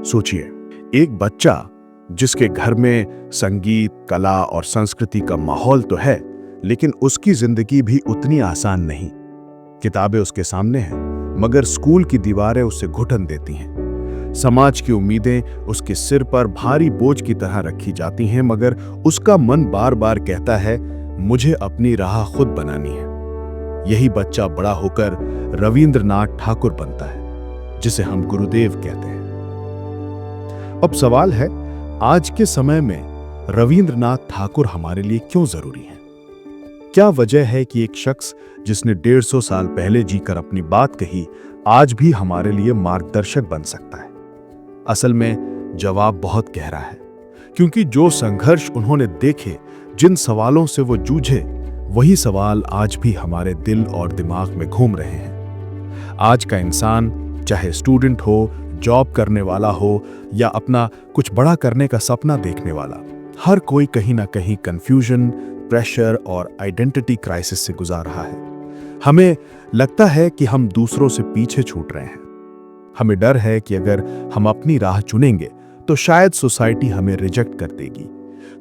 सोचिए, एक बच्चा जिसके घर में संगीत, कला और संस्कृति का माहौल तो है, लेकिन उसकी जिंदगी भी उतनी आसान नहीं। किताबें उसके सामने हैं, मगर स्कूल की दीवारें उसे घुटन देती हैं। समाज की उम्मीदें उसके सिर पर भारी बोझ की तरह रखी जाती हैं, मगर उसका मन बार बार कहता है, मुझे अपनी राह खुद बनानी है। यही बच्चा बड़ा होकर रविंद्रनाथ ठाकुर बनता है, जिसे हम गुरुदेव कहते हैं। अब सवाल है, आज के समय में रविंद्रनाथ ठाकुर हमारे लिए क्यों जरूरी हैं? क्या वजह है कि एक शख्स जिसने 150 साल पहले जीकर अपनी बात कही, आज भी हमारे लिए मार्गदर्शक बन सकता है? असल में जवाब बहुत गहरा है, क्योंकि जो संघर्ष उन्होंने देखे, जिन सवालों से वो जूझे, वही सवाल आज भी हमारे दिल और दिमाग में घूम रहे हैं। आज का इंसान, चाहे स्टूडेंट हो, जॉब करने वाला हो या अपना कुछ बड़ा करने का सपना देखने वाला, हर कोई कहीं ना कहीं कंफ्यूजन, प्रेशर और आइडेंटिटी क्राइसिस से गुजार रहा है। हमें लगता है कि हम दूसरों से पीछे छूट रहे हैं। हमें डर है कि अगर हम अपनी राह चुनेंगे तो शायद सोसाइटी हमें रिजेक्ट कर देगी।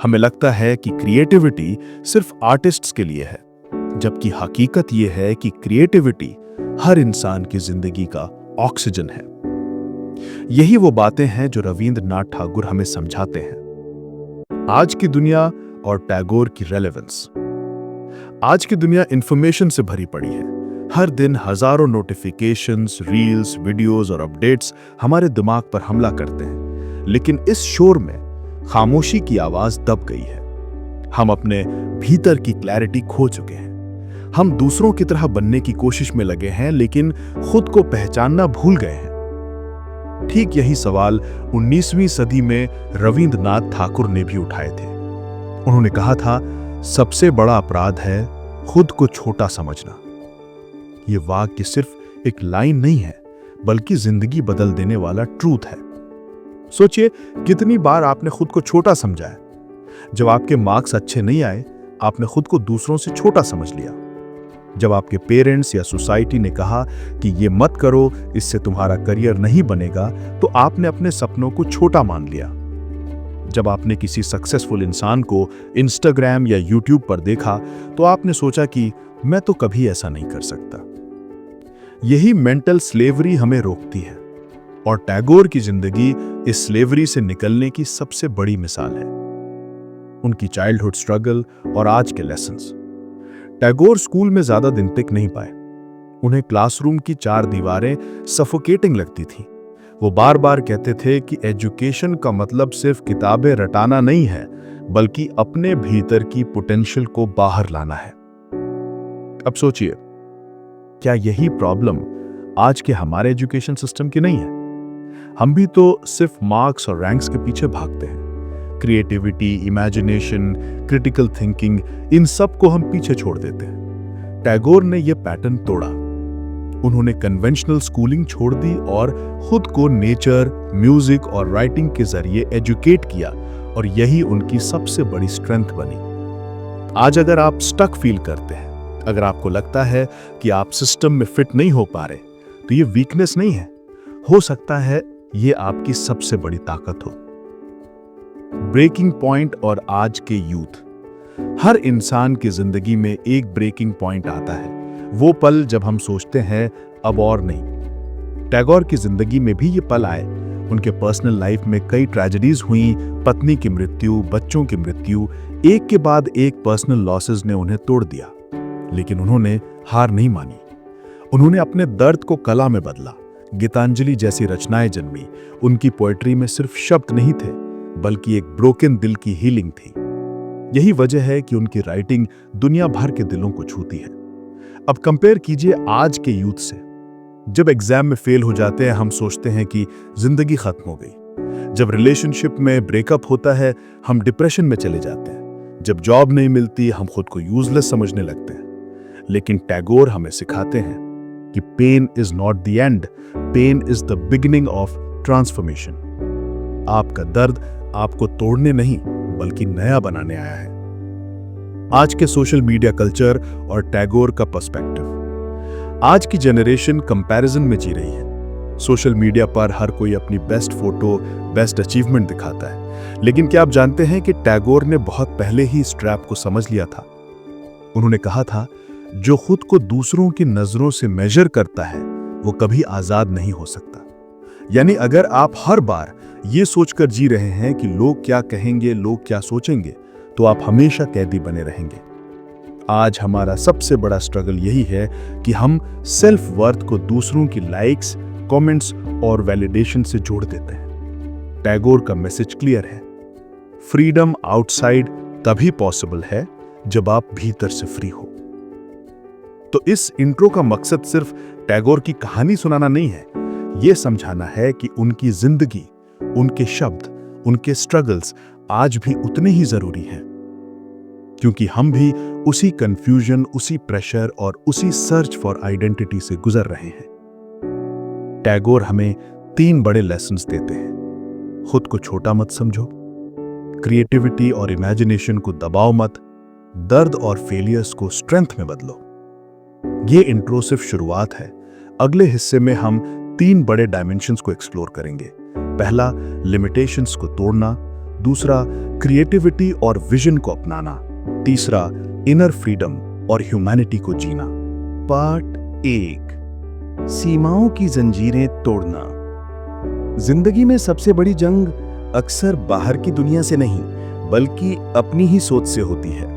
हमें लगता है कि क्रिएटिविटी सिर्फ आर्टिस्ट्स के लिए है, जबकि हकीकत यह है कि क्रिएटिविटी हर इंसान की जिंदगी का ऑक्सीजन है। यही वो बातें हैं जो रविंद्रनाथ ठाकुर हमें समझाते हैं। आज की दुनिया और टैगोर की रेलेवेंस। आज की दुनिया इंफॉर्मेशन से भरी पड़ी है। हर दिन हजारों नोटिफिकेशंस, रील्स, वीडियोस और अपडेट्स हमारे दिमाग पर हमला करते हैं, लेकिन इस शोर में खामोशी की आवाज दब गई है। हम अपने भीतर की क्लैरिटी खो चुके हैं। हम दूसरों की तरह बनने की कोशिश में लगे हैं, लेकिन खुद को पहचानना भूल गए हैं। ठीक यही सवाल 19वीं सदी में रविंद्रनाथ ठाकुर ने भी उठाए थे। उन्होंने कहा था, सबसे बड़ा अपराध है खुद को छोटा समझना। यह वाक्य सिर्फ एक लाइन नहीं है, बल्कि जिंदगी बदल देने वाला ट्रूथ है। सोचिए, कितनी बार आपने खुद को छोटा समझा है। जब आपके मार्क्स अच्छे नहीं आए, आपने खुद को दूसरों से छोटा समझ लिया। जब आपके पेरेंट्स या सोसाइटी ने कहा कि ये मत करो, इससे तुम्हारा करियर नहीं बनेगा, तो आपने अपने सपनों को छोटा मान लिया। जब आपने किसी सक्सेसफुल इंसान को इंस्टाग्राम या यूट्यूब पर देखा, तो आपने सोचा कि मैं तो कभी ऐसा नहीं कर सकता। यही मेंटल स्लेवरी हमें रोकती है, और टैगोर की जिंदगी इस स्लेवरी से निकलने की सबसे बड़ी मिसाल है। उनकी चाइल्डहुड स्ट्रगल और आज के लेसन्स। टैगोर स्कूल में ज्यादा दिन टिक नहीं पाए। उन्हें क्लासरूम की 4 दीवारें सफोकेटिंग लगती थीं। वो बार बार कहते थे कि एजुकेशन का मतलब सिर्फ किताबें रटाना नहीं है, बल्कि अपने भीतर की पोटेंशियल को बाहर लाना है। अब सोचिए, क्या यही प्रॉब्लम आज के हमारे एजुकेशन सिस्टम की नहीं है? हम भी तो सिर्फ मार्क्स और रैंक्स के पीछे भागते हैं। क्रिएटिविटी, इमेजिनेशन, क्रिटिकल थिंकिंग, इन सब को हम पीछे छोड़ देते हैं। टैगोर ने यह पैटर्न तोड़ा। उन्होंने कन्वेंशनल स्कूलिंग छोड़ दी और खुद को नेचर, म्यूजिक और राइटिंग के जरिए एजुकेट किया, और यही उनकी सबसे बड़ी स्ट्रेंथ बनी। आज अगर आप स्टक फील करते हैं, अगर आपको लगता है कि आप सिस्टम में फिट नहीं हो पा रहे, तो ये वीकनेस नहीं है। हो सकता है ये आपकी सबसे बड़ी ताकत हो। ब्रेकिंग पॉइंट और आज के यूथ। हर इंसान की जिंदगी में एक ब्रेकिंग पॉइंट आता है, वो पल जब हम सोचते हैं अब और नहीं। टैगोर की जिंदगी में भी ये पल आए। उनके पर्सनल लाइफ में कई ट्रेजेडीज हुई, पत्नी की मृत्यु, बच्चों की मृत्यु, एक के बाद एक पर्सनल लॉसेस ने उन्हें तोड़ दिया, लेकिन उन्होंने हार नहीं मानी। उन्होंने अपने दर्द को कला में बदला। गीतांजलि जैसी रचनाएं जन्मी। उनकी पोएट्री में सिर्फ शब्द नहीं थे, बल्कि एक ब्रोकन दिल की हीलिंग थी। यही वजह है कि उनकी राइटिंग दुनिया भर के दिलों को छूती है। अब कंपेयर कीजिए आज के यूथ से। जब एग्जाम में फेल हो जाते हैं, हम सोचते हैं कि जिंदगी खत्म हो गई। जब रिलेशनशिप में ब्रेकअप होता है, हम डिप्रेशन में चले जाते हैं। जब जॉब नहीं मिलती, हम खुद को यूजलेस समझने लगते हैं। लेकिन टैगोर हमें सिखाते हैं कि pain is not the end, pain is the beginning of transformation. आपका दर्द आपको तोड़ने नहीं, बल्कि नया बनाने आया है। आज के सोशल मीडिया कल्चर और टैगोर का पर्सपेक्टिव। आज की जनरेशन कंपैरिजन में जी रही है। सोशल मीडिया पर हर कोई अपनी बेस्ट फोटो, बेस्ट अचीवमेंट दिखाता है, लेकिन क्या आप जानते हैं कि टैगोर ने बहुत पहले ही इस ट्रैप को समझ लिया था। उन्होंने कहा था, जो खुद को दूसरों की नजरों से मेजर करता है वो कभी आजाद नहीं हो सकता। यानी अगर आप हर बार ये सोचकर जी रहे हैं कि लोग क्या कहेंगे, लोग क्या सोचेंगे, तो आप हमेशा कैदी बने रहेंगे। आज हमारा सबसे बड़ा स्ट्रगल यही है कि हम सेल्फ वर्थ को दूसरों की लाइक्स, कमेंट्स और वैलिडेशन से जोड़ देते हैं। टैगोर का मैसेज क्लियर है, फ्रीडम आउटसाइड तभी पॉसिबल है जब आप भीतर से फ्री हो। तो इस इंट्रो का मकसद सिर्फ टैगोर की कहानी सुनाना नहीं है, यह समझाना है कि उनकी जिंदगी, उनके शब्द, उनके स्ट्रगल्स आज भी उतने ही जरूरी हैं, क्योंकि हम भी उसी कंफ्यूजन, उसी प्रेशर और उसी सर्च फॉर आइडेंटिटी से गुजर रहे हैं। टैगोर हमें 3 बड़े लेसन्स देते हैं। खुद को छोटा मत समझो, क्रिएटिविटी और इमेजिनेशन को दबाओ मत, दर्द और फेलियर्स को स्ट्रेंथ में बदलो। ये इंट्रो सिर्फ शुरुआत है। अगले हिस्से में हम 3 बड़े डायमेंशंस को एक्सप्लोर करेंगे। पहला, लिमिटेशंस को तोड़ना। दूसरा, क्रिएटिविटी और विजन को अपनाना। तीसरा, इनर फ्रीडम और ह्यूमैनिटी को जीना। पार्ट 1, सीमाओं की जंजीरें तोड़ना। जिंदगी में सबसे बड़ी जंग अक्सर बाहर की दुनिया से नहीं, बल्कि अपनी ही सोच से होती है।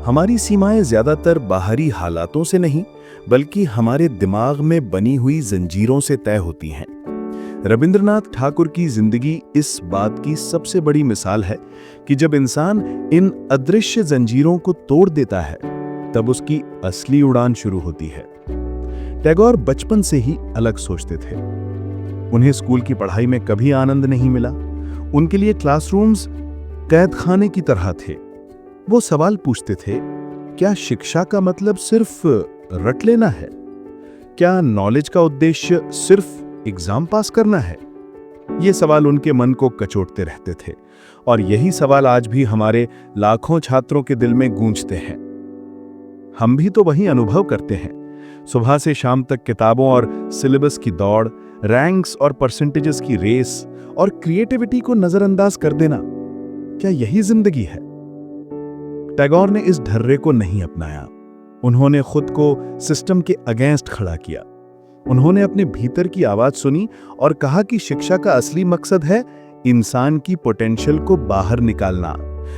हमारी सीमाएं ज्यादातर बाहरी हालातों से नहीं, बल्कि हमारे दिमाग में बनी हुई जंजीरों से तय होती हैं। रविंद्रनाथ ठाकुर की जिंदगी इस बात की सबसे बड़ी मिसाल है कि जब इंसान इन अदृश्य जंजीरों को तोड़ देता है, तब उसकी असली उड़ान शुरू होती है। टैगोर बचपन से ही अलग सोचते थे। उन्हें स्कूल की पढ़ाई में कभी आनंद नहीं मिला। उनके लिए क्लासरूम्स कैद खाने की तरह थे। वो सवाल पूछते थे, क्या शिक्षा का मतलब सिर्फ रट लेना है? क्या नॉलेज का उद्देश्य सिर्फ एग्जाम पास करना है? ये सवाल उनके मन को कचोटते रहते थे, और यही सवाल आज भी हमारे लाखों छात्रों के दिल में गूंजते हैं। हम भी तो वही अनुभव करते हैं। सुबह से शाम तक किताबों और सिलेबस की दौड़, रैंक्स और परसेंटेजेस की रेस और क्रिएटिविटी को नजरअंदाज कर देना, क्या यही जिंदगी है? टैगोर ने इस ढर्रे को नहीं अपनाया। उन्होंने खुद को सिस्टम के अगेंस्ट खड़ा किया। उन्होंने अपने भीतर की आवाज सुनी और कहा कि शिक्षा का असली मकसद है इंसान की पोटेंशियल को बाहर निकालना,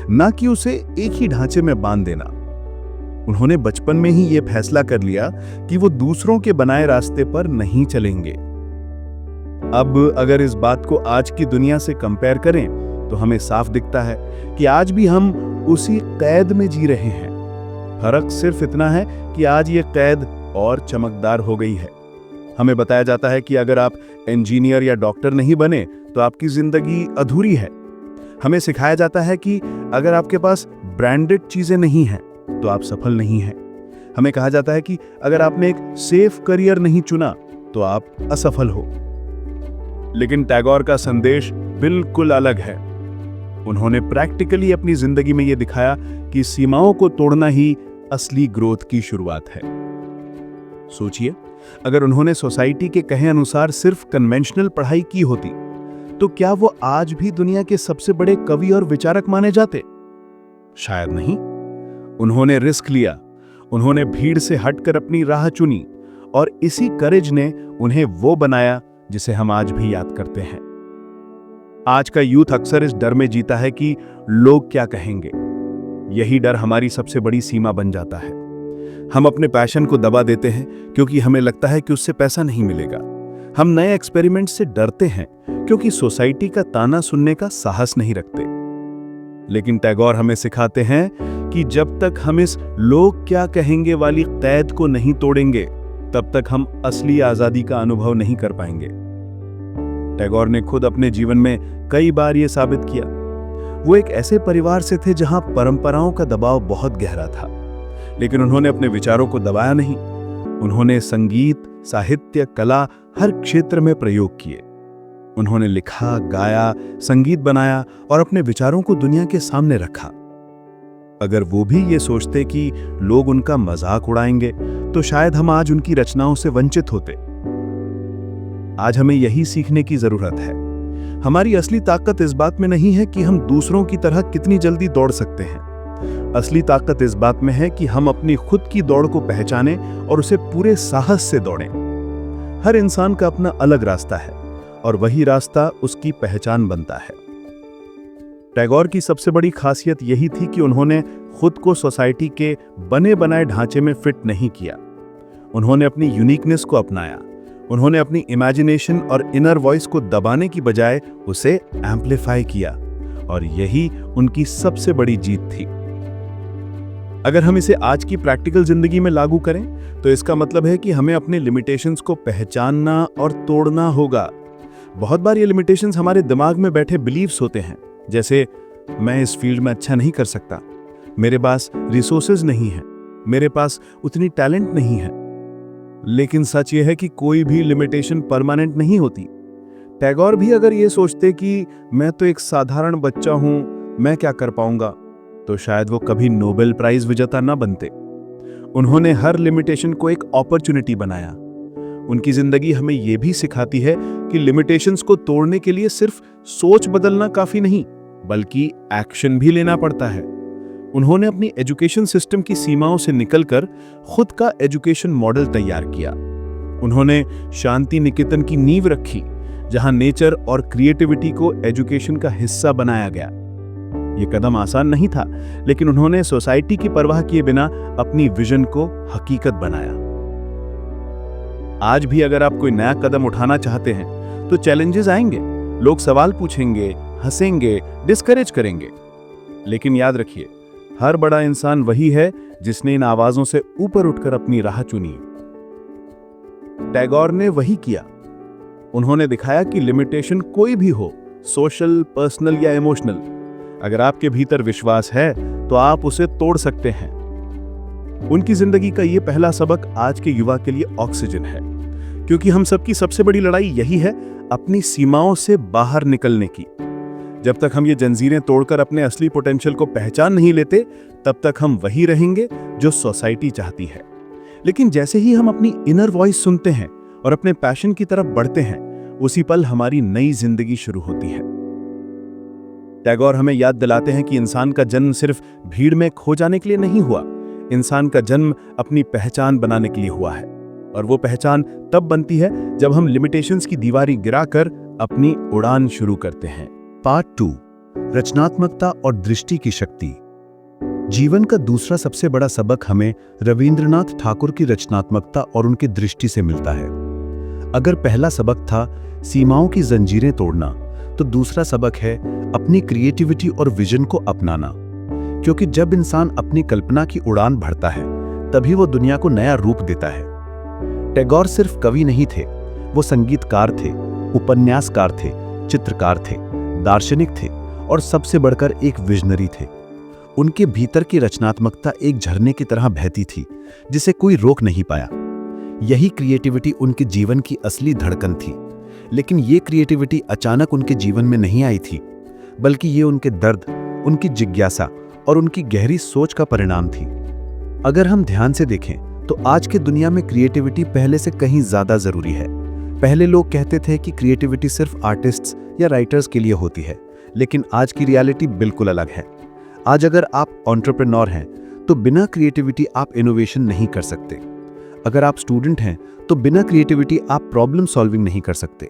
ना कि उसे एक ही ढांचे में बांध देना। उन्होंने बचपन में ही यह फैसला कर लिया कि वो दूसरों के बनाए रास्ते पर नहीं चलेंगे। अब अगर इस बात को आज की दुनिया से कंपेयर करें, तो हमें साफ दिखता है कि आज भी हम उसी कैद में जी रहे हैं। फर्क सिर्फ इतना है कि आज ये कैद और चमकदार हो गई है। हमें बताया जाता है कि अगर आप इंजीनियर या डॉक्टर नहीं बने तो आपकी जिंदगी अधूरी है। हमें सिखाया जाता है कि अगर आपके पास ब्रांडेड चीजें नहीं हैं तो आप सफल नहीं हैं। हमें कहा जाता है कि अगर आपने एक सेफ करियर नहीं चुना तो आप असफल हो। लेकिन टैगोर का संदेश बिल्कुल अलग है। उन्होंने प्रैक्टिकली अपनी जिंदगी में यह दिखाया कि सीमाओं को तोड़ना ही असली ग्रोथ की शुरुआत है। सोचिए, अगर उन्होंने सोसाइटी के कहे अनुसार सिर्फ कन्वेंशनल पढ़ाई की होती, तो क्या वो आज भी दुनिया के सबसे बड़े कवि और विचारक माने जाते? शायद नहीं। उन्होंने रिस्क लिया, उन्होंने भीड़ से हटकर अपनी राह चुनी, और इसी करेज ने उन्हें वो बनाया जिसे हम आज भी याद करते हैं। आज का यूथ अक्सर इस डर में जीता है कि लोग क्या कहेंगे। यही डर हमारी सबसे बड़ी सीमा बन जाता है। हम अपने पैशन को दबा देते हैं क्योंकि हमें लगता है कि उससे पैसा नहीं मिलेगा। हम नए एक्सपेरिमेंट से डरते हैं क्योंकि सोसाइटी का ताना सुनने का साहस नहीं रखते। लेकिन टैगोर हमें सिखाते हैं कि जब तक हम इस लोग क्या कहेंगे वाली कैद को नहीं तोड़ेंगे, तब तक हम असली आजादी का अनुभव नहीं कर पाएंगे। टैगोर ने खुद अपने जीवन में कई बार यह साबित किया। वो एक ऐसे परिवार से थे जहां परंपराओं का दबाव बहुत गहरा था, लेकिन उन्होंने अपने विचारों को दबाया नहीं। उन्होंने संगीत, साहित्य, कला हर क्षेत्र में प्रयोग किए। उन्होंने लिखा, गाया, संगीत बनाया और अपने विचारों को दुनिया के सामने रखा। अगर वो भी ये सोचते कि लोग उनका मजाक उड़ाएंगे, तो शायद हम आज उनकी रचनाओं से वंचित होते। आज हमें यही सीखने की जरूरत है। हमारी असली ताकत इस बात में नहीं है कि हम दूसरों की तरह कितनी जल्दी दौड़ सकते हैं। असली ताकत इस बात में है कि हम अपनी खुद की दौड़ को पहचानें और उसे पूरे साहस से दौड़ें। हर इंसान का अपना अलग रास्ता है और वही रास्ता उसकी पहचान बनता है। टैगोर की सबसे बड़ी खासियत यही थी कि उन्होंने खुद को सोसाइटी के बने बनाए ढांचे में फिट नहीं किया। उन्होंने अपनी यूनिकनेस को अपनाया। उन्होंने अपनी इमेजिनेशन और इनर वॉइस को दबाने की बजाय उसे एम्पलीफाई किया, और यही उनकी सबसे बड़ी जीत थी। अगर हम इसे आज की प्रैक्टिकल जिंदगी में लागू करें तो इसका मतलब है कि हमें अपने लिमिटेशंस को पहचानना और तोड़ना होगा। बहुत बार ये लिमिटेशंस हमारे दिमाग में बैठे बिलीव्स होते हैं, जैसे मैं इस फील्ड में अच्छा नहीं कर सकता, मेरे पास रिसोर्सेज नहीं है, मेरे पास उतनी टैलेंट नहीं है। लेकिन सच यह है कि कोई भी लिमिटेशन परमानेंट नहीं होती। टैगोर भी अगर ये सोचते कि मैं तो एक साधारण बच्चा हूं, मैं क्या कर पाऊंगा, तो शायद वो कभी नोबेल प्राइज विजेता न बनते। उन्होंने हर लिमिटेशन को एक अपॉर्चुनिटी बनाया। उनकी जिंदगी हमें यह भी सिखाती है कि लिमिटेशंस को तोड़ने के लिए सिर्फ सोच बदलना काफी नहीं, बल्कि एक्शन भी लेना पड़ता है। उन्होंने अपनी एजुकेशन सिस्टम की सीमाओं से निकलकर खुद का एजुकेशन मॉडल तैयार किया। उन्होंने शांति निकेतन की नींव रखी, जहां नेचर और क्रिएटिविटी को एजुकेशन का हिस्सा बनाया गया। यह कदम आसान नहीं था, लेकिन उन्होंने सोसाइटी की परवाह किए बिना अपनी विजन को हकीकत बनाया। आज भी अगर आप कोई नया कदम उठाना चाहते हैं तो चैलेंजेस आएंगे, लोग सवाल पूछेंगे, हंसेंगे, डिस्करेज करेंगे। लेकिन याद रखिए, हर बड़ा इंसान वही है जिसने इन आवाजों से ऊपर उठकर अपनी राह चुनी। टैगोर ने वही किया। उन्होंने दिखाया कि लिमिटेशन कोई भी हो, सोशल, पर्सनल या इमोशनल, अगर आपके भीतर विश्वास है तो आप उसे तोड़ सकते हैं। उनकी जिंदगी का यह पहला सबक आज के युवा के लिए ऑक्सीजन है, क्योंकि हम सबकी सबसे बड़ी लड़ाई यही है, अपनी सीमाओं से बाहर निकलने की। जब तक हम ये जंजीरें तोड़कर अपने असली पोटेंशियल को पहचान नहीं लेते, तब तक हम वही रहेंगे जो सोसाइटी चाहती है। लेकिन जैसे ही हम अपनी इनर वॉइस सुनते हैं और अपने पैशन की तरफ बढ़ते हैं, उसी पल हमारी नई जिंदगी शुरू होती है। टैगोर हमें याद दिलाते हैं कि इंसान का जन्म सिर्फ भीड़ में खो जाने के लिए नहीं हुआ। इंसान का जन्म अपनी पहचान बनाने के लिए हुआ है, और वो पहचान तब बनती है जब हम लिमिटेशंस की दीवारी गिराकर अपनी उड़ान शुरू करते हैं। पार्ट 2, रचनात्मकता और दृष्टि की शक्ति। जीवन का दूसरा सबसे बड़ा सबक हमें रविंद्रनाथ ठाकुर की रचनात्मकता और उनकी दृष्टि से मिलता है। अगर पहला सबक था सीमाओं की जंजीरें तोड़ना, तो दूसरा सबक है अपनी क्रिएटिविटी और विजन को अपनाना। क्योंकि जब इंसान अपनी कल्पना की उड़ान भरता है, तभी वो दुनिया को नया रूप देता है। टैगोर सिर्फ कवि नहीं थे, वो संगीतकार थे, उपन्यासकार थे, चित्रकार थे, दार्शनिक थे और सबसे बढ़कर एक विजनरी थे। उनके भीतर की रचनात्मकता एक झरने की तरह बहती थी, जिसे कोई रोक नहीं पाया। यही क्रिएटिविटी उनके जीवन की असली धड़कन थी। लेकिन ये क्रिएटिविटी अचानक उनके जीवन में नहीं आई थी, बल्कि ये उनके दर्द, उनकी जिज्ञासा और उनकी गहरी सोच का परिणाम थी। अगर हम ध्यान से देखें तो आज की दुनिया में क्रिएटिविटी पहले से कहीं ज्यादा जरूरी है। पहले लोग कहते थे कि क्रिएटिविटी सिर्फ आर्टिस्ट्स या राइटर्स के लिए होती है, लेकिन आज की रियलिटी बिल्कुल अलग है। आज अगर आप एंटरप्रेन्योर हैं तो बिना क्रिएटिविटी आप इनोवेशन नहीं कर सकते। अगर आप स्टूडेंट हैं तो बिना क्रिएटिविटी आप प्रॉब्लम सॉल्विंग नहीं कर सकते।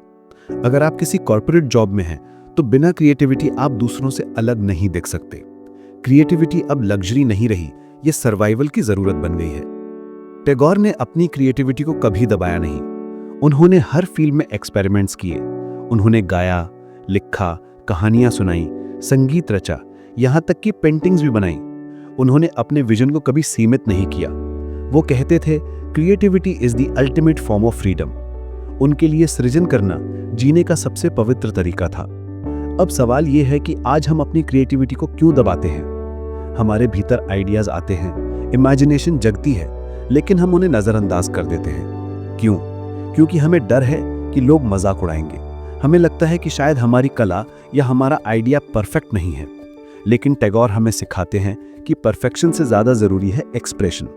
अगर आप किसी कॉर्पोरेट जॉब में हैं तो बिना क्रिएटिविटी आप दूसरों से अलग नहीं दिख सकते। क्रिएटिविटी अब लग्जरी नहीं रही, ये सर्वाइवल की जरूरत बन गई है। टैगोर ने अपनी क्रिएटिविटी को कभी दबाया नहीं। उन्होंने हर फील्ड में एक्सपेरिमेंट्स किए। उन्होंने गाया, लिखा, कहानियां सुनाई, संगीत रचा, यहां तक कि पेंटिंग्स भी बनाई। उन्होंने अपने विजन को कभी सीमित नहीं किया। वो कहते थे, creativity is the ultimate form of freedom. उनके लिए सृजन करना जीने का सबसे पवित्र तरीका था। अब सवाल यह है कि आज हम अपनी क्रिएटिविटी को क्यों दबाते हैं? हमारे भीतर आइडियाज आते हैं, इमेजिनेशन जगती है, लेकिन हम उन्हें नजरअंदाज कर देते हैं। क्यों? क्योंकि हमें डर है कि लोग मजाक उड़ाएंगे। हमें लगता है कि शायद हमारी कला या हमारा आइडिया परफेक्ट नहीं है। लेकिन टैगोर हमें सिखाते हैं कि परफेक्शन से ज्यादा जरूरी है एक्सप्रेशन।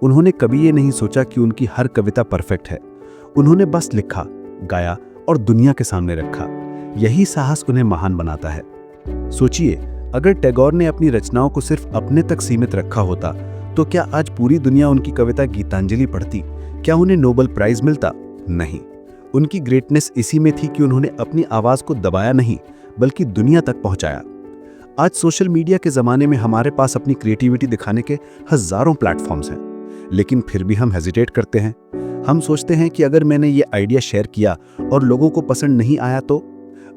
उन्होंने कभी ये नहीं सोचा कि उनकी हर कविता परफेक्ट है। उन्होंने बस लिखा, गाया और दुनिया के सामने रखा। यही साहस उन्हें महान बनाता है। सोचिए, अगर टैगोर ने अपनी रचनाओं को सिर्फ अपने तक सीमित रखा होता तो क्या आज पूरी दुनिया उनकी कविता गीतांजलि पढ़ती? क्या उन्हें नोबेल प्राइज मिलता? नहीं। उनकी ग्रेटनेस इसी में थी कि उन्होंने अपनी आवाज को दबाया नहीं, बल्कि दुनिया तक पहुंचाया। आज सोशल मीडिया के जमाने में हमारे पास अपनी क्रिएटिविटी दिखाने के हजारों प्लेटफॉर्म्स हैं, लेकिन फिर भी हम हेजिटेट करते हैं। हम सोचते हैं कि अगर मैंने ये आइडिया शेयर किया और लोगों को पसंद नहीं आया तो?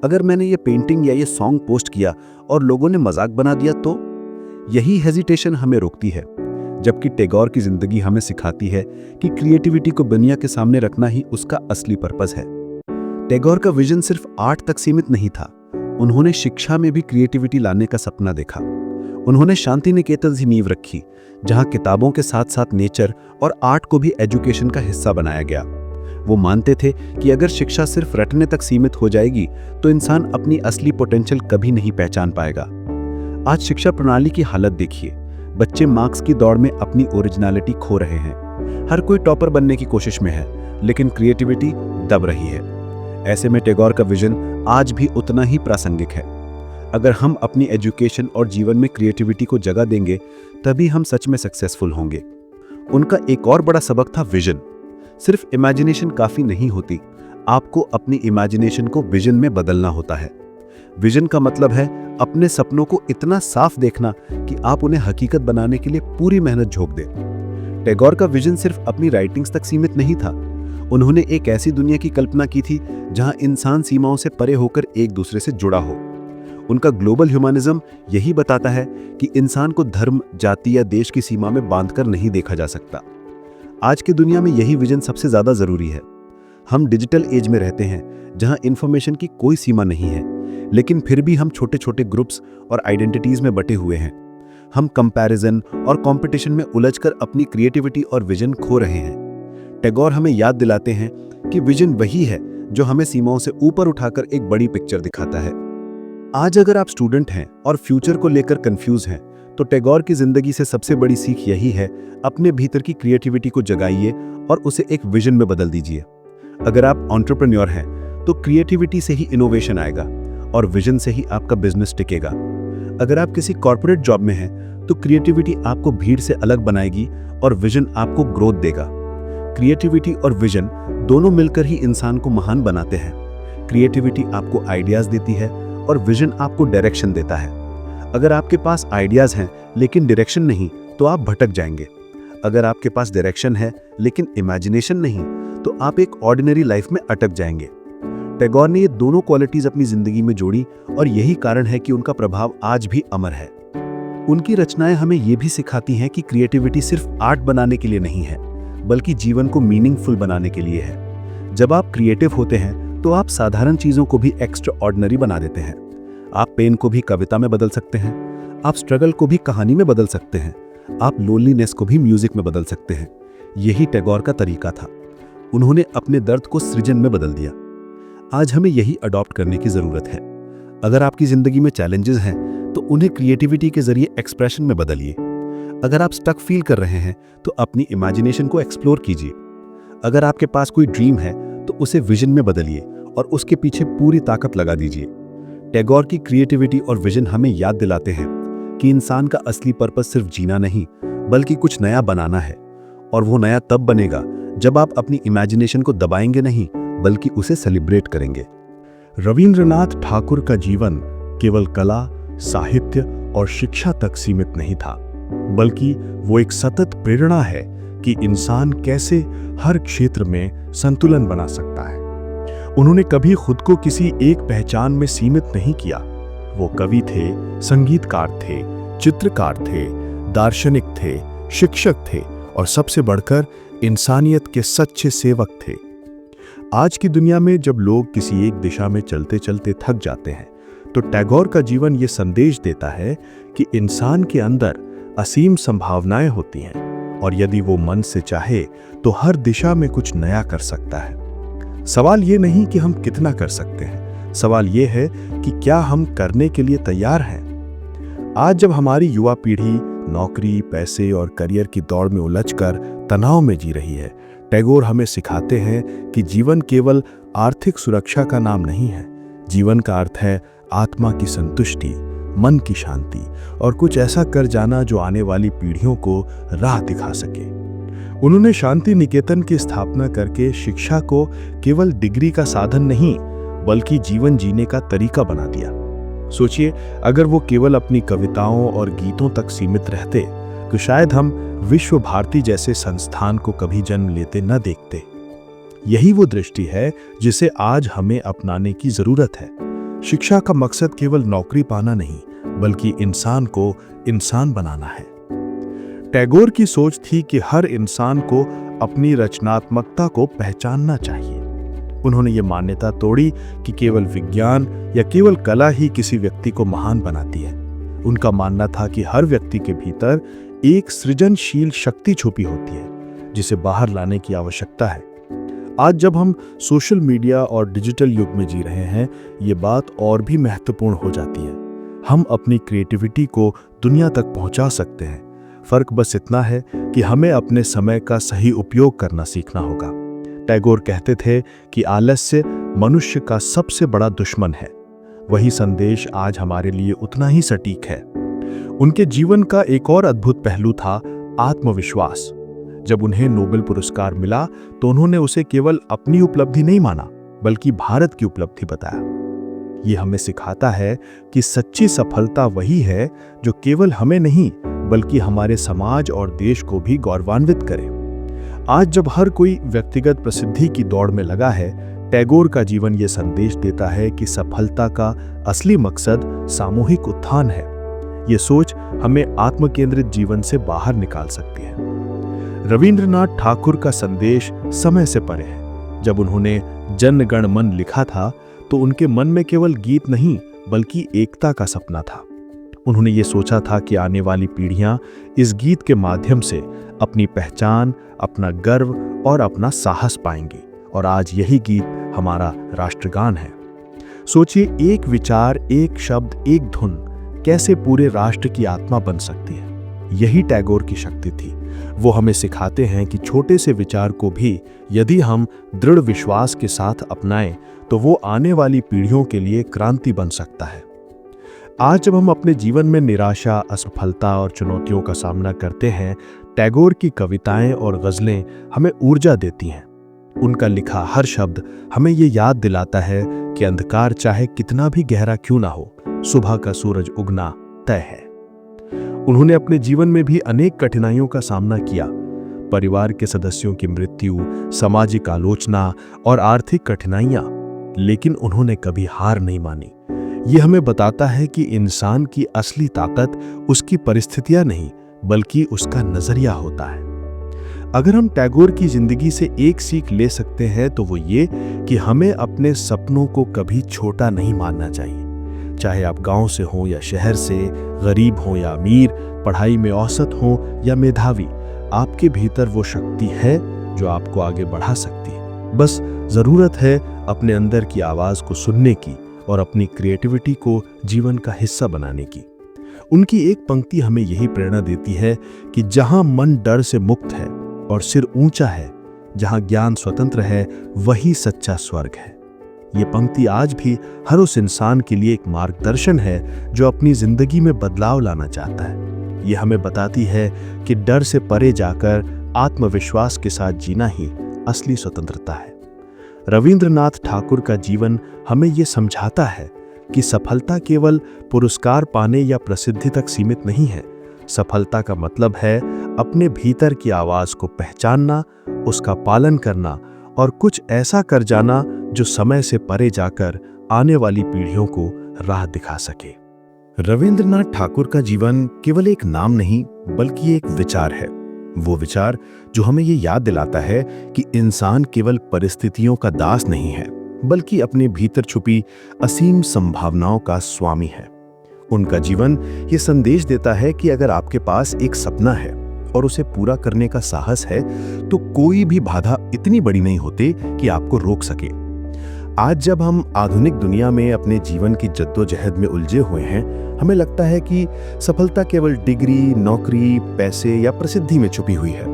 अगर मैंने ये पेंटिंग या ये सॉन्ग पोस्ट किया और लोगों ने मजाक बना दिया तो? यही हेजिटेशन हमें रोकती है, जबकि टैगोर की जिंदगी हमें सिखाती है कि क्रिएटिविटी को दुनिया के सामने रखना ही उसका असली पर्पस है। टैगोर का विजन सिर्फ आर्ट तक सीमित नहीं था। उन्होंने शिक्षा में भी क्रिएटिविटी लाने का सपना देखा। उन्होंने शांति निकेतन की नींव रखी, जहां किताबों के साथ साथ नेचर और आर्ट को भी एजुकेशन का हिस्सा बनाया गया। वो मानते थे कि अगर शिक्षा सिर्फ रटने तक सीमित हो जाएगी तो इंसान अपनी असली पोटेंशियल कभी नहीं पहचान पाएगा। आज शिक्षा प्रणाली की हालत देखिए। बच्चे मार्क्स की दौड़ में अपनी ओरिजिनलिटी खो रहे हैं। हर कोई टॉपर बनने की कोशिश में है, लेकिन क्रिएटिविटी दब रही है। ऐसे में टैगोर का विजन आज भी उतना ही प्रासंगिक है। अगर हम अपनी एजुकेशन और जीवन में क्रिएटिविटी को जगह देंगे, तभी हम सच में सक्सेसफुल होंगे। उनका एक और बड़ा सबक था विजन। सिर्फ इमेजिनेशन काफी नहीं होती, आपको अपनी इमेजिनेशन को विजन में बदलना होता है। विजन का मतलब है अपने सपनों को इतना साफ देखना कि आप उन्हें हकीकत बनाने के लिए पूरी मेहनत झोंक दें। टैगोर का विजन सिर्फ अपनी राइटिंग्स तक सीमित नहीं था। उन्होंने एक ऐसी दुनिया की कल्पना की थी जहां इंसान सीमाओं से परे होकर एक दूसरे से जुड़ा हो। उनका ग्लोबल ह्यूमनिज्म यही बताता है कि इंसान को धर्म, जाति या देश की सीमा में बांधकर नहीं देखा जा सकता। आज की दुनिया में यही विजन सबसे ज्यादा जरूरी है। हम डिजिटल एज में रहते हैं जहां इंफॉर्मेशन की कोई सीमा नहीं है, लेकिन फिर भी हम छोटे छोटे ग्रुप्स और आइडेंटिटीज में बटे हुए हैं। हम कंपैरिजन और कंपटीशन में उलझकर अपनी क्रिएटिविटी और विजन खो रहे हैं। टैगोर हमें याद दिलाते हैं कि विजन वही है जो हमें सीमाओं से ऊपर उठाकर एक बड़ी पिक्चर दिखाता है। आज अगर आप स्टूडेंट हैं और फ्यूचर को लेकर कंफ्यूज हैं, तो टैगोर की जिंदगी से सबसे बड़ी सीख यही है, अपने भीतर की क्रिएटिविटी को जगाइए और उसे एक विजन में बदल दीजिए। अगर आप एंटरप्रेन्योर हैं तो क्रिएटिविटी से ही इनोवेशन आएगा और विजन से ही आपका बिजनेस टिकेगा। अगर आप किसी कॉर्पोरेट जॉब में हैं तो क्रिएटिविटी आपको भीड़ से अलग बनाएगी और विजन आपको ग्रोथ देगा। क्रिएटिविटी और विजन दोनों मिलकर ही इंसान को महान बनाते हैं। क्रिएटिविटी आपको आइडियाज देती है और विजन आपको डायरेक्शन देता है। अगर आपके पास आइडियाज हैं लेकिन डायरेक्शन नहीं तो आप भटक जाएंगे। अगर आपके पास डायरेक्शन है लेकिन इमेजिनेशन नहीं तो आप एक ऑर्डिनरी लाइफ में अटक जाएंगे। टैगोर ने ये दोनों क्वालिटीज अपनी जिंदगी में जोड़ी और यही कारण है कि उनका प्रभाव आज भी अमर है। उनकी रचनाएं हमें ये भी सिखाती हैं कि क्रिएटिविटी सिर्फ आर्ट बनाने के लिए नहीं है, बल्कि जीवन को मीनिंगफुल बनाने के लिए है। जब आप क्रिएटिव होते हैं तो आप साधारण चीजों को भी एक्स्ट्रा ऑर्डिनरी बना देते हैं। आप पेन को भी कविता में बदल सकते हैं, आप स्ट्रगल को भी कहानी में बदल सकते हैं, आप लोनलीनेस को भी म्यूजिक में बदल सकते हैं। यही टैगोर का तरीका था। उन्होंने अपने दर्द को सृजन में बदल दिया। आज हमें यही अडॉप्ट करने की जरूरत है। अगर आपकी जिंदगी में चैलेंजेस हैं तो उन्हें क्रिएटिविटी के जरिए एक्सप्रेशन में बदलिए। अगर आप स्टक फील कर रहे हैं तो अपनी इमेजिनेशन को एक्सप्लोर कीजिए। अगर आपके पास कोई ड्रीम है तो उसे विजन में बदलिए और उसके पीछे पूरी ताकत लगा दीजिए। टैगोर की क्रिएटिविटी और विजन हमें याद दिलाते हैं कि इंसान का असली पर्पस सिर्फ जीना नहीं, बल्कि कुछ नया बनाना है। और वो नया तब बनेगा जब आप अपनी इमेजिनेशन को दबाएंगे नहीं, बल्कि उसे सेलिब्रेट करेंगे। रविंद्रनाथ ठाकुर का जीवन केवल कला, साहित्य और शिक्षा तक सीमित नहीं था, बल्कि वो एक सतत प्रेरणा है कि इंसान कैसे हर क्षेत्र में संतुलन बना सकता है। उन्होंने कभी खुद को किसी एक पहचान में सीमित नहीं किया। वो कवि थे, संगीतकार थे, चित्रकार थे, दार्शनिक थे, शिक्षक थे और सबसे बढ़कर इंसानियत के सच्चे सेवक थे। आज की दुनिया में जब लोग किसी एक दिशा में चलते चलते थक जाते हैं, तो टैगोर का जीवन ये संदेश देता है कि इंसान के अंदर असीम संभावनाएं होती हैं और यदि वो मन से चाहे तो हर दिशा में कुछ नया कर सकता है। सवाल ये नहीं कि हम कितना कर सकते हैं, सवाल ये है कि क्या हम करने के लिए तैयार हैं। आज जब हमारी युवा पीढ़ी नौकरी, पैसे और करियर की दौड़ में उलझकर तनाव में जी रही है, टैगोर हमें सिखाते हैं कि जीवन केवल आर्थिक सुरक्षा का नाम नहीं है। जीवन का अर्थ है आत्मा की संतुष्टि, मन की शांति और कुछ ऐसा कर जाना जो आने वाली पीढ़ियों को राह दिखा सके। उन्होंने शांति निकेतन की स्थापना करके शिक्षा को केवल डिग्री का साधन नहीं बल्कि जीवन जीने का तरीका बना दिया। सोचिए, अगर वो केवल अपनी कविताओं और गीतों तक सीमित रहते तो शायद हम विश्व भारती जैसे संस्थान को कभी जन्म लेते न देखते। यही वो दृष्टि है जिसे आज हमें अपनाने की जरूरत है। शिक्षा का मकसद केवल नौकरी पाना नहीं बल्कि इंसान को इंसान बनाना है। टैगोर की सोच थी कि हर इंसान को अपनी रचनात्मकता को पहचानना चाहिए। उन्होंने ये मान्यता तोड़ी कि केवल विज्ञान या केवल कला ही किसी व्यक्ति को महान बनाती है। उनका मानना था कि हर व्यक्ति के भीतर एक सृजनशील शक्ति छुपी होती है जिसे बाहर लाने की आवश्यकता है। आज जब हम सोशल मीडिया और डिजिटल युग में जी रहे हैं, ये बात और भी महत्वपूर्ण हो जाती है। हम अपनी क्रिएटिविटी को दुनिया तक पहुंचा सकते हैं। फर्क बस इतना है कि हमें अपने समय का सही उपयोग करना सीखना होगा। टैगोर कहते थे कि आलस्य मनुष्य का सबसे बड़ा दुश्मन है। वही संदेश आज हमारे लिए उतना ही सटीक है। उनके जीवन का एक और अद्भुत पहलू था आत्मविश्वास। जब उन्हें नोबेल पुरस्कार मिला तो उन्होंने उसे केवल अपनी उपलब्धि नहीं माना बल्कि भारत की उपलब्धि बताया। ये हमें सिखाता है कि सच्ची सफलता वही है जो केवल हमें नहीं बल्कि हमारे समाज और देश को भी गौरवान्वित करे। आज जब हर कोई व्यक्तिगत प्रसिद्धि की दौड़ में लगा है, टैगोर का जीवन ये संदेश देता है कि सफलता का असली मकसद सामूहिक उत्थान है। ये सोच हमें आत्मकेंद्रित जीवन से बाहर निकाल सकती है। रविंद्रनाथ ठाकुर का संदेश समय से परे है। जब उन्होंने जन गण मन लिखा था तो उनके मन में केवल गीत नहीं बल्कि एकता का सपना था। उन्होंने ये सोचा था कि आने वाली पीढ़ियां इस गीत के माध्यम से अपनी पहचान, अपना गर्व और अपना साहस पाएंगी। और आज यही गीत हमारा राष्ट्रगान है। सोचिए, एक विचार, एक शब्द, एक धुन कैसे पूरे राष्ट्र की आत्मा बन सकती है। यही टैगोर की शक्ति थी। वो हमें सिखाते हैं कि छोटे से विचार को भी यदि हम दृढ़ विश्वास के साथ अपनाएं तो वो आने वाली पीढ़ियों के लिए क्रांति बन सकता है। आज जब हम अपने जीवन में निराशा, असफलता और चुनौतियों का सामना करते हैं, टैगोर की कविताएं और गजलें हमें ऊर्जा देती हैं। उनका लिखा हर शब्द हमें ये याद दिलाता है कि अंधकार चाहे कितना भी गहरा क्यों ना हो, सुबह का सूरज उगना तय है। उन्होंने अपने जीवन में भी अनेक कठिनाइयों का सामना किया। परिवार के सदस्यों की मृत्यु, सामाजिक आलोचना और आर्थिक कठिनाइयां, लेकिन उन्होंने कभी हार नहीं मानी। यह हमें बताता है कि इंसान की असली ताकत उसकी परिस्थितियां नहीं बल्कि उसका नजरिया होता है। अगर हम टैगोर की जिंदगी से एक सीख ले सकते हैं तो वो ये कि हमें अपने सपनों को कभी छोटा नहीं मानना चाहिए। चाहे आप गांव से हों या शहर से, गरीब हों या अमीर, पढ़ाई में औसत हों या मेधावी, आपके भीतर वो शक्ति है जो आपको आगे बढ़ा सकती है। बस जरूरत है अपने अंदर की आवाज को सुनने की और अपनी क्रिएटिविटी को जीवन का हिस्सा बनाने की। उनकी एक पंक्ति हमें यही प्रेरणा देती है कि जहां मन डर से मुक्त है और सिर ऊंचा है, जहां ज्ञान स्वतंत्र है, वही सच्चा स्वर्ग है। ये पंक्ति आज भी हर उस इंसान के लिए एक मार्गदर्शन है जो अपनी जिंदगी में बदलाव लाना चाहता है। ये हमें बताती है कि डर से परे जाकर आत्मविश्वास के साथ जीना ही असली स्वतंत्रता है। रविंद्रनाथ ठाकुर का जीवन हमें ये समझाता है कि सफलता केवल पुरस्कार पाने या प्रसिद्धि तक सीमित नहीं है। सफलता का मतलब है अपने भीतर की आवाज को पहचानना, उसका पालन करना और कुछ ऐसा कर जाना जो समय से परे जाकर आने वाली पीढ़ियों को राह दिखा सके। रविंद्रनाथ ठाकुर का जीवन केवल एक नाम नहीं बल्कि एक विचार है। वो विचार जो हमें ये याद दिलाता है कि इंसान केवल परिस्थितियों का दास नहीं है बल्कि अपने भीतर छुपी असीम संभावनाओं का स्वामी है। उनका जीवन ये संदेश देता है कि अगर आपके पास एक सपना है और उसे पूरा करने का साहस है तो कोई भी बाधा इतनी बड़ी नहीं होती कि आपको रोक सके। आज जब हम आधुनिक दुनिया में अपने जीवन की जद्दोजहद में उलझे हुए हैं, हमें लगता है कि सफलता केवल डिग्री, नौकरी, पैसे या प्रसिद्धि में छुपी हुई है।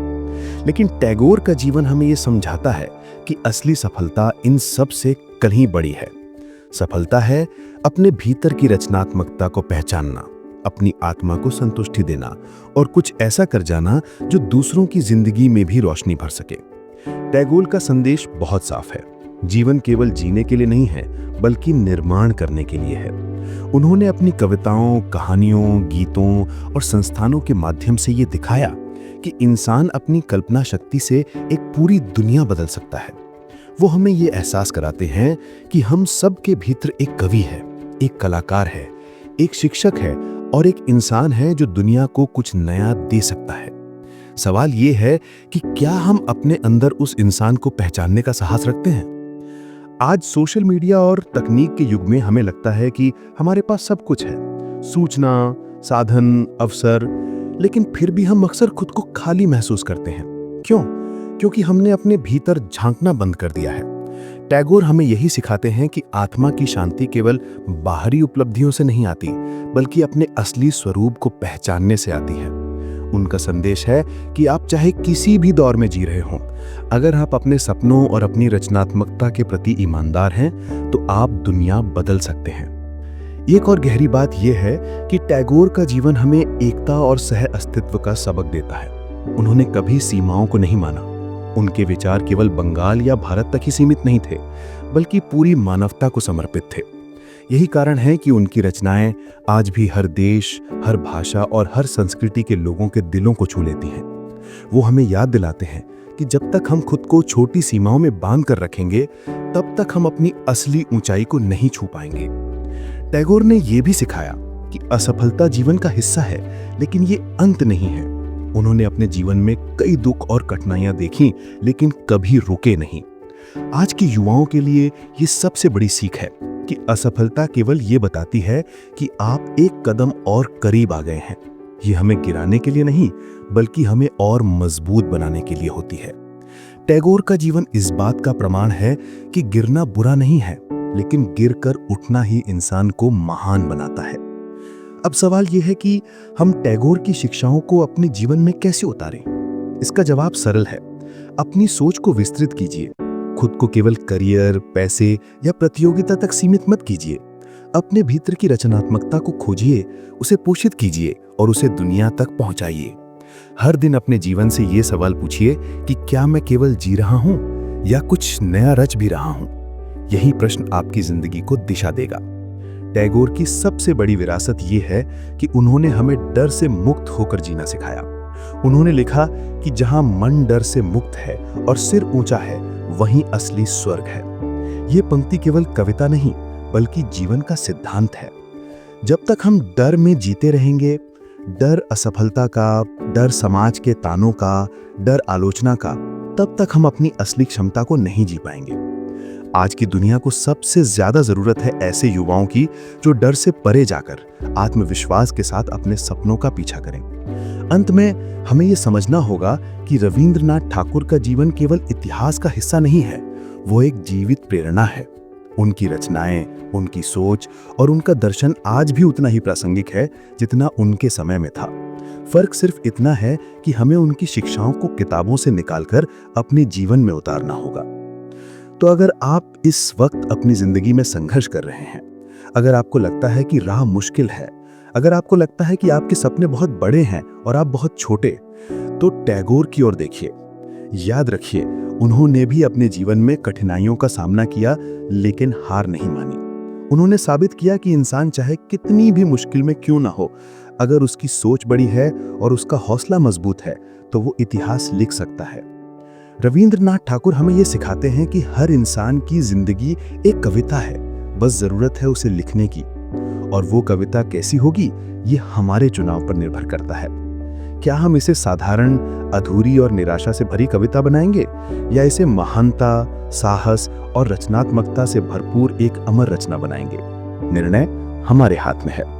लेकिन टैगोर का जीवन हमें ये समझाता है कि असली सफलता इन सब से कहीं बड़ी है। सफलता है अपने भीतर की रचनात्मकता को पहचानना, अपनी आत्मा को संतुष्टि देना और कुछ ऐसा कर जाना जो दूसरों की जिंदगी में भी रोशनी भर सके। टैगोर का संदेश बहुत साफ है। जीवन केवल जीने के लिए नहीं है, बल्कि निर्माण करने के लिए है। उन्होंने अपनी कविताओं, कहानियों, गीतों और संस्थानों के माध्यम से ये दिखाया कि इंसान अपनी कल्पना शक्ति से एक पूरी दुनिया बदल सकता है। वो हमें ये एहसास कराते हैं कि हम सब के भीतर एक कवि है, एक कलाकार है, एक शिक्षक है और एक इंसान है जो दुनिया को कुछ नया दे सकता है। सवाल ये है कि क्या हम अपने अंदर उस इंसान को पहचानने का साहस रखते हैं? आज सोशल मीडिया और तकनीक के युग में हमें लगता है कि हमारे पास सब कुछ है, सूचना, साधन, अवसर, लेकिन फिर भी हम अक्सर खुद को खाली महसूस करते हैं। क्यों? क्योंकि हमने अपने भीतर झांकना बंद कर दिया है। टैगोर हमें यही सिखाते हैं कि आत्मा की शांति केवल बाहरी उपलब्धियों से नहीं आती, बल्कि अपने असली स्वरूप को पहचानने से आती है। उनका संदेश है कि आप चाहे किसी भी दौर में जी रहे हों, अगर आप अपने सपनों और अपनी रचनात्मकता के प्रति ईमानदार हैं, तो आप दुनिया बदल सकते हैं। एक और गहरी बात यह है कि टैगोर का जीवन हमें एकता और सह अस्तित्व का सबक देता है। उन्होंने कभी सीमाओं को नहीं माना। उनके विचार केवल बंगाल या भारत तक ही सीमित नहीं थे, बल्कि पूरी मानवता को समर्पित थे। यही कारण है कि उनकी रचनाएं आज भी हर देश, हर भाषा और हर संस्कृति के लोगों के दिलों को छू लेती हैं। वो हमें याद दिलाते हैं कि जब तक हम खुद को छोटी सीमाओं में बांध कर रखेंगे, तब तक हम अपनी असली ऊंचाई को नहीं छू पाएंगे। टैगोर ने यह भी सिखाया कि असफलता जीवन का हिस्सा है, लेकिन ये अंत नहीं है। उन्होंने अपने जीवन में कई दुख और कठिनाइयां देखी, लेकिन कभी रुके नहीं। आज के युवाओं के लिए ये सबसे बड़ी सीख है कि असफलता केवल ये बताती है कि आप एक कदम और करीब आ गए हैं। ये हमें गिराने के लिए नहीं, बल्कि हमें और मजबूत बनाने के लिए होती है। टैगोर का जीवन इस बात का प्रमाण है कि गिरना बुरा नहीं है, लेकिन गिरकर उठना ही इंसान को महान बनाता है। अब सवाल यह है कि हम टैगोर की शिक्षाओं को अपने जीवन में कैसे उतारें? इसका जवाब सरल है। अपनी सोच को विस्तृत कीजिए। खुद को केवल करियर, पैसे या प्रतियोगिता तक सीमित मत कीजिए। अपने भीतर की रचनात्मकता को खोजिए, उसे पोषित कीजिए और उसे दुनिया तक पहुंचाइए। हर दिन अपने जीवन से ये सवाल पूछिए कि क्या मैं केवल जी रहा हूं या कुछ नया रच भी रहा हूं? यही प्रश्न आपकी जिंदगी को दिशा देगा। टैगोर की सबसे बड़ी विरासत ये है कि उन्होंने हमें डर से मुक्त होकर जीना सिखाया। उन्होंने लिखा कि जहां मन डर से मुक्त है और सिर ऊंचा है, वहीं असली स्वर्ग है। ये पंक्ति केवल कविता नहीं, बल्कि जीवन का सिद्धांत है। जब तक हम डर में जीते रहेंगे, डर असफलता का, डर समाज के तानों का, डर आलोचना का, तब तक हम अपनी असली क्षमता को नहीं जी पाएंगे। आज की दुनिया को सबसे ज्यादा जरूरत है ऐसे युवाओं की जो डर से परे जाकर आत्मविश्वास के साथ अपने सपनों का पीछा करें। अंत में हमें यह समझना होगा कि रविंद्रनाथ ठाकुर का जीवन केवल इतिहास का हिस्सा नहीं है, वो एक जीवित प्रेरणा है। उनकी रचनाएं, उनकी सोच और उनका दर्शन आज भी उतना ही प्रासंगिक है जितना उनके समय में था। फर्क सिर्फ इतना है कि हमें उनकी शिक्षाओं को किताबों से निकालकर अपने जीवन में उतारना होगा। तो अगर आप इस वक्त अपनी जिंदगी में संघर्ष कर रहे हैं, अगर आपको लगता है कि राह मुश्किल है, अगर आपको लगता है कि आपके सपने बहुत बड़े हैं और आप बहुत छोटे, तो टैगोर की ओर देखिए। याद रखिए, उन्होंने भी अपने जीवन में कठिनाइयों का सामना किया, लेकिन हार नहीं मानी। उन्होंने साबित किया कि इंसान चाहे कितनी भी मुश्किल में क्यों ना हो, अगर उसकी सोच बड़ी है और उसका हौसला मजबूत है, तो वो इतिहास लिख सकता है। रविंद्रनाथ ठाकुर हमें ये सिखाते हैं कि हर इंसान की जिंदगी एक कविता है, बस जरूरत है उसे लिखने की। और वो कविता कैसी होगी, ये हमारे चुनाव पर निर्भर करता है। क्या हम इसे साधारण, अधूरी और निराशा से भरी कविता बनाएंगे, या इसे महानता, साहस और रचनात्मकता से भरपूर एक अमर रचना बनाएंगे? निर्णय हमारे हाथ में है।